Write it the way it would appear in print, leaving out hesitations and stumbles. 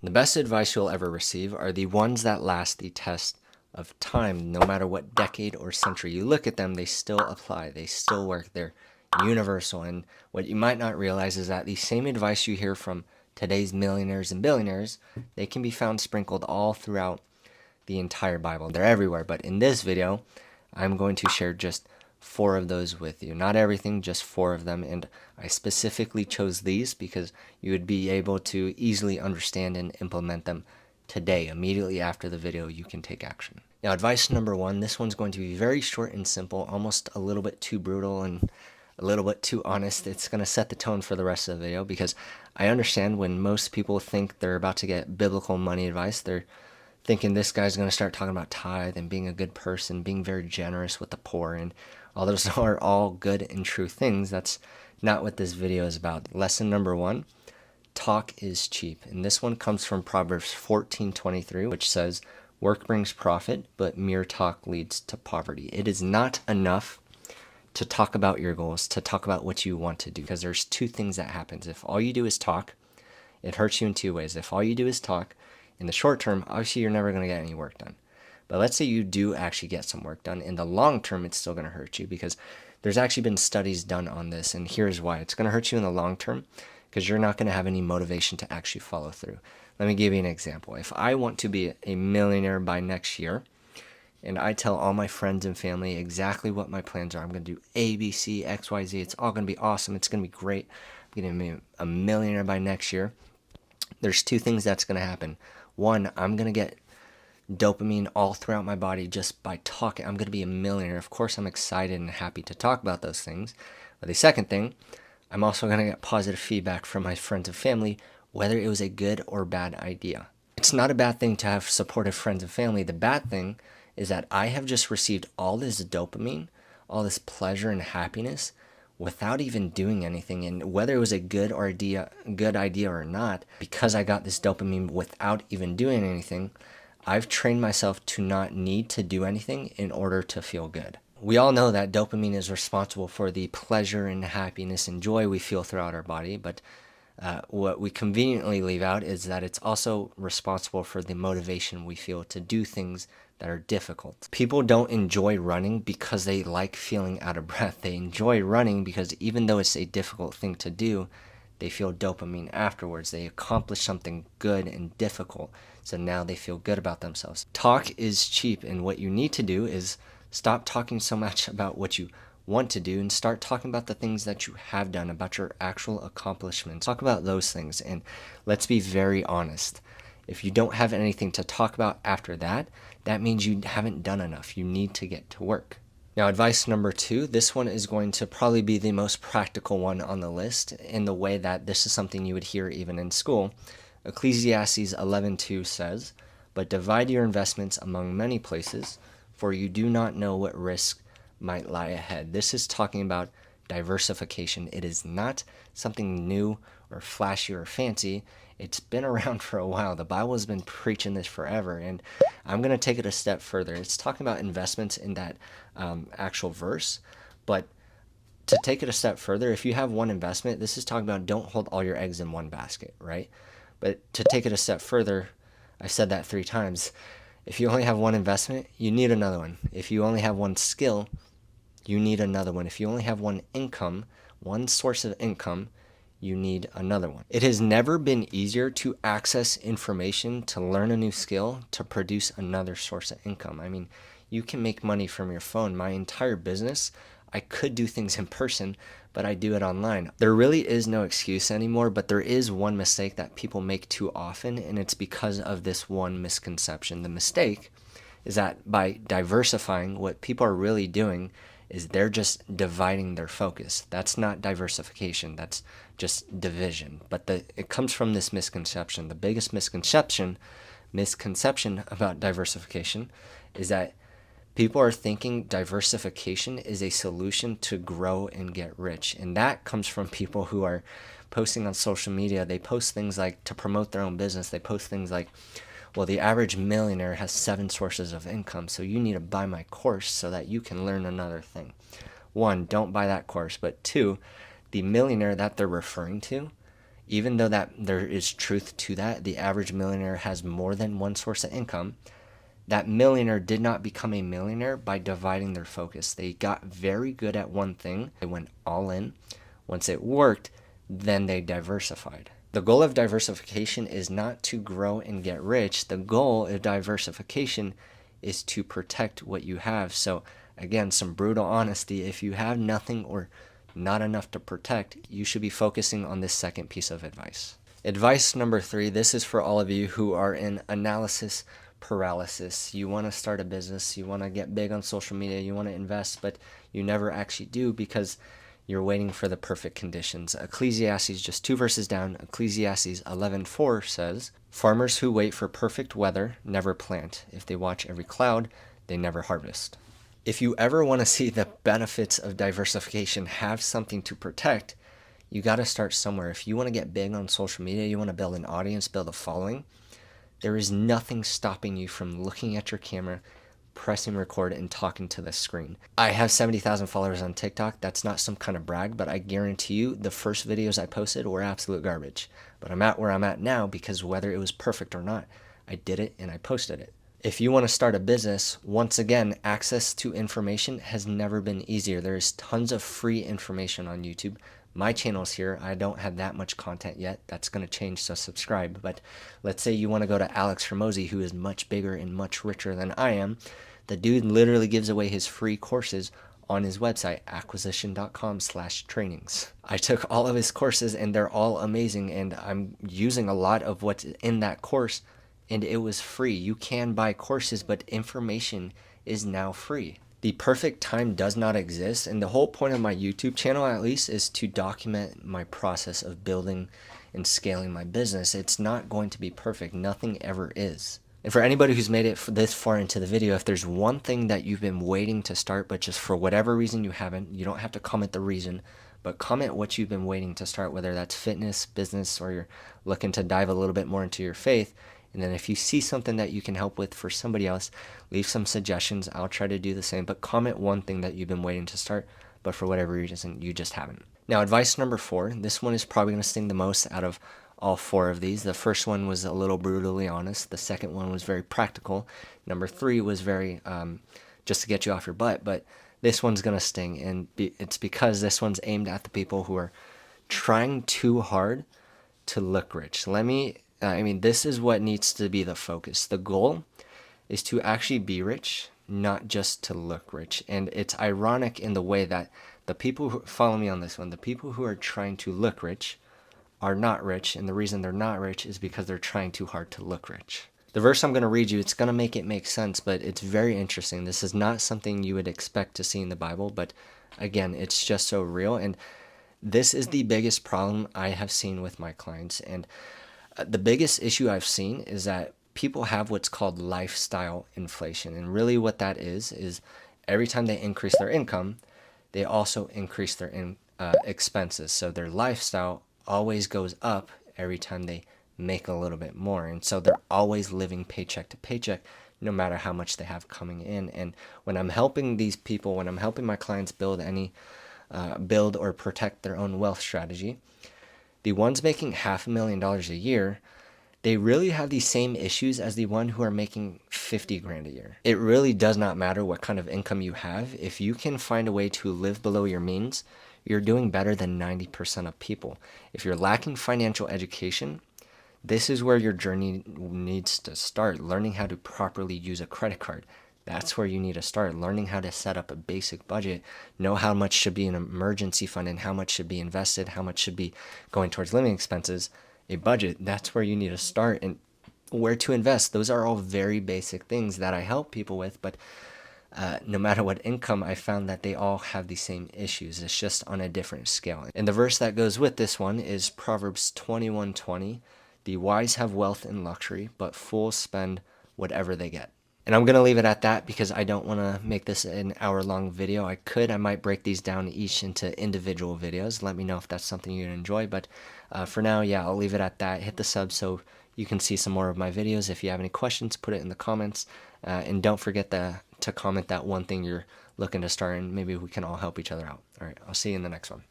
The best advice you'll ever receive are the ones that last the test of time. No matter what decade or century you look at them, they still apply. They still work. They're universal. And what you might not realize is that the same advice you hear from today's millionaires and billionaires, they can be found sprinkled all throughout the entire Bible. They're everywhere. But in this video, I'm going to share just 4 of those with you. Not everything, just 4 of them. And I specifically chose these because you would be able to easily understand and implement them today. Immediately after the video, you can take action. Now, advice number 1, this one's going to be very short and simple, almost a little bit too brutal and a little bit too honest. It's going to set the tone for the rest of the video because I understand when most people think they're about to get biblical money advice, they're thinking this guy's going to start talking about tithe and being a good person, being very generous with the poor, and all those are all good and true things. That's not what this video is about. Lesson number 1, talk is cheap. And this one comes from Proverbs 14:23, which says, work brings profit, but mere talk leads to poverty. It is not enough to talk about your goals, to talk about what you want to do, because there's 2 things that happens. If all you do is talk, it hurts you in 2 ways. If all you do is talk, in the short term, obviously you're never going to get any work done. But let's say you do actually get some work done. In the long term, it's still going to hurt you because there's actually been studies done on this. And here's why. It's going to hurt you in the long term because you're not going to have any motivation to actually follow through. Let me give you an example. If I want to be a millionaire by next year, and I tell all my friends and family exactly what my plans are, I'm going to do A, B, C, X, Y, Z. It's all going to be awesome. It's going to be great. I'm going to be a millionaire by next year. There's 2 things that's going to happen. 1, I'm going to get dopamine all throughout my body just by talking. I'm going to be a millionaire. Of course, I'm excited and happy to talk about those things. But the second thing, I'm also going to get positive feedback from my friends and family, whether it was a good or bad idea. It's not a bad thing to have supportive friends and family. The bad thing is that I have just received all this dopamine, all this pleasure and happiness without even doing anything. And whether it was a good idea or not, because I got this dopamine without even doing anything, I've trained myself to not need to do anything in order to feel good. We all know that dopamine is responsible for the pleasure and happiness and joy we feel throughout our body, but what we conveniently leave out is that it's also responsible for the motivation we feel to do things that are difficult. People don't enjoy running because they like feeling out of breath. They enjoy running because even though it's a difficult thing to do, they feel dopamine afterwards. They accomplish something good and difficult, so now they feel good about themselves. Talk is cheap, and what you need to do is stop talking so much about what you want to do and start talking about the things that you have done, about your actual accomplishments. Talk about those things, and let's be very honest. If you don't have anything to talk about after that, that means you haven't done enough. You need to get to work. Now, advice number 2, this one is going to probably be the most practical one on the list in the way that this is something you would hear even in school. Ecclesiastes 11:2 says, but divide your investments among many places, for you do not know what risk might lie ahead. This is talking about diversification. It is not something new or flashy or fancy. It's been around for a while. The Bible has been preaching this forever, and I'm going to take it a step further. It's talking about investments in that actual verse, but to take it a step further, if you have one investment, this is talking about don't hold all your eggs in one basket, right? But to take it a step further, I've said that 3 times. If you only have one investment, you need another one. If you only have one skill, you need another one. If you only have one income, one source of income, you need another one. It has never been easier to access information, to learn a new skill, to produce another source of income. I mean, you can make money from your phone. My entire business, I could do things in person, but I do it online. There really is no excuse anymore, but there is one mistake that people make too often, and it's because of this one misconception. The mistake is that by diversifying, what people are really doing is they're just dividing their focus. That's not diversification, that's just division. But it comes from this misconception. The biggest misconception about diversification is that people are thinking diversification is a solution to grow and get rich. And that comes from people who are posting on social media. They post things like to promote their own business. They post things like, well, the average millionaire has 7 sources of income, so you need to buy my course so that you can learn another thing. 1, don't buy that course. But 2, the millionaire that they're referring to, even though that there is truth to that, the average millionaire has more than one source of income. That millionaire did not become a millionaire by dividing their focus. They got very good at one thing. They went all in. Once it worked, then they diversified. The goal of diversification is not to grow and get rich. The goal of diversification is to protect what you have. So again, some brutal honesty. If you have nothing or not enough to protect, you should be focusing on this second piece of advice. Advice number 3, this is for all of you who are in analysis paralysis. You want to start a business, you want to get big on social media, you want to invest, but you never actually do because you're waiting for the perfect conditions. Ecclesiastes, just 2 verses down, Ecclesiastes 11:4 says, "Farmers who wait for perfect weather never plant. If they watch every cloud, they never harvest." If you ever want to see the benefits of diversification have something to protect, you got to start somewhere. If you want to get big on social media, you want to build an audience, build a following, there is nothing stopping you from looking at your camera, pressing record, and talking to the screen. I have 70,000 followers on TikTok. That's not some kind of brag, but I guarantee you the first videos I posted were absolute garbage. But I'm at where I'm at now because whether it was perfect or not, I did it and I posted it. If you want to start a business, once again, access to information has never been easier. There's tons of free information on YouTube. My channel's here. I don't have that much content yet. That's going to change, so subscribe. But let's say you want to go to Alex Hormozi, who is much bigger and much richer than I am. The dude literally gives away his free courses on his website, RyanTYM.xyz. I took all of his courses and they're all amazing, and I'm using a lot of what's in that course, and it was free. You can buy courses, but information is now free. The perfect time does not exist, and the whole point of my YouTube channel, at least, is to document my process of building and scaling my business. It's not going to be perfect. Nothing ever is. And for anybody who's made it this far into the video, if there's one thing that you've been waiting to start, but just for whatever reason you haven't, you don't have to comment the reason, but comment what you've been waiting to start, whether that's fitness, business, or you're looking to dive a little bit more into your faith. And then if you see something that you can help with for somebody else, leave some suggestions. I'll try to do the same, but comment one thing that you've been waiting to start, but for whatever reason, you just haven't. Now, advice number 4, this one is probably going to sting the most out of all 4 of these. The first one was a little brutally honest. The second one was very practical. Number 3 was very just to get you off your butt, but this one's going to sting, and it's because this one's aimed at the people who are trying too hard to look rich. This is what needs to be the focus. The goal is to actually be rich, not just to look rich. And it's ironic in the way that the people who follow me on this one, the people who are trying to look rich are not rich. And the reason they're not rich is because they're trying too hard to look rich. The verse I'm going to read you, it's going to make it make sense, but it's very interesting. This is not something you would expect to see in the Bible, but again, it's just so real. And this is the biggest problem I have seen with my clients. And the biggest issue I've seen is that people have what's called lifestyle inflation. And really what that is every time they increase their income, they also increase their expenses. So their lifestyle always goes up every time they make a little bit more. And so they're always living paycheck to paycheck, no matter how much they have coming in. And when I'm helping these people, when I'm helping my clients build or protect their own wealth strategy, the ones making $500,000 a year, they really have the same issues as the one who are making 50 grand a year. It really does not matter what kind of income you have. If you can find a way to live below your means, you're doing better than 90% of people. If you're lacking financial education, this is where your journey needs to start. Learning how to properly use a credit card. That's where you need to start. Learning how to set up a basic budget, know how much should be an emergency fund and how much should be invested, how much should be going towards living expenses, a budget. That's where you need to start, and where to invest. Those are all very basic things that I help people with, but no matter what income, I found that they all have the same issues. It's just on a different scale. And the verse that goes with this one is Proverbs 21:20. The wise have wealth and luxury, but fools spend whatever they get. And I'm going to leave it at that because I don't want to make this an hour-long video. I might break these down each into individual videos. Let me know if that's something you'd enjoy. But for now, yeah, I'll leave it at that. Hit the sub so you can see some more of my videos. If you have any questions, put it in the comments. And don't forget to comment that one thing you're looking to start, and maybe we can all help each other out. All right, I'll see you in the next one.